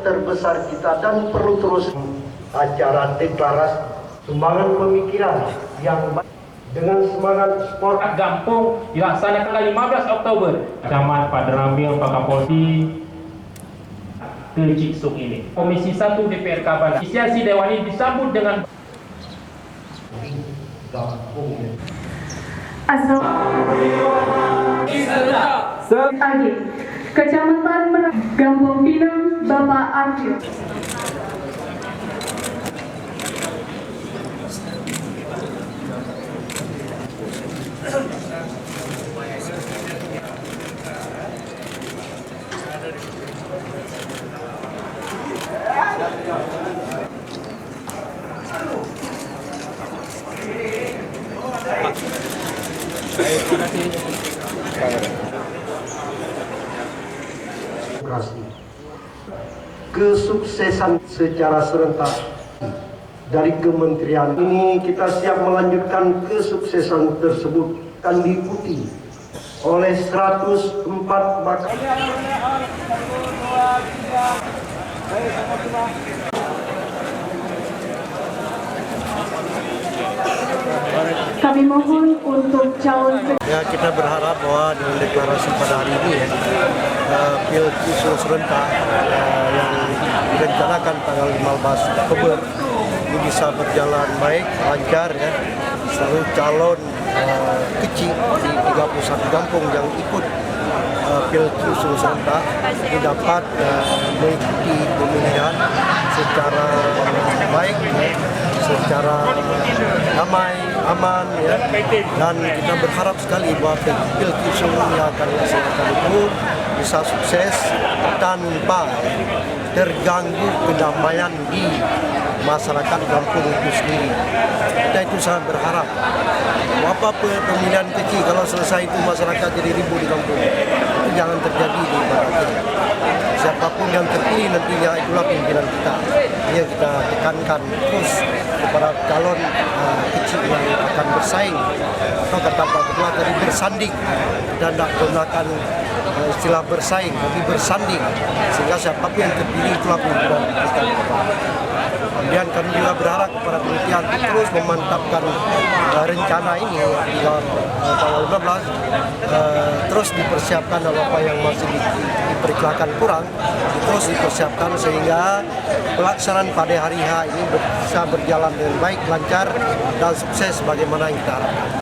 terbesar kita dan perlu terus acara deklarasi sumbangan pemikiran yang dengan semangat sport Gampung dilaksanakan tanggal 15 Oktober. Camat Padramil Pakapolri ke Ciksung ini. Komisi 1 DPR Kabana. Inisiasi Dewan ini disambut dengan Asal Agi, Kecamatan Gampung Pinang, Bapak Arfil. Kesuksesan secara serentak dari kementerian ini, kita siap melanjutkan kesuksesan tersebut akan diikuti oleh 104 bakal. Kami mohon untuk calon. Ya, kita berharap bahwa dengan deklarasi pada hari ini Pilkada serentak yang direncanakan tanggal 15 Oktober ini bisa berjalan baik, lancar ya. Seluruh calon kecil di 31 kampung yang ikut Pilkada serentak ini dapat mengikuti pemilihan secara baik, secara damai, aman ya. Dan kita berharap sekali bahwa Pilkada yang akan dilaksanakan itu bisa sukses tanpa terganggu kedamaian di masyarakat kampung itu sendiri. Kita itu sangat berharap apa pemilihan kecil kalau selesai itu masyarakat jadi ribut di kampung, itu jangan terjadi di barat kita. Siapapun yang terpilih nantinya itulah pimpinan kita. Ini yang kita tekankan terus kepada calon kecil yang akan bersaing, atau kata Pak Ketua tadi bersanding, dan tidak gunakan istilah bersaing, tapi bersanding, sehingga siapapun yang terpilih itulah pimpinan kita. Kemudian kami juga berharap kepada panitia terus memantapkan rencana ini hingga tanggal 15, terus dipersiapkan apa yang masih diperkirakan kurang, terus dipersiapkan sehingga pelaksanaan pada hari H ini bisa berjalan dengan baik, lancar, dan sukses bagaimana yang kita harapkan.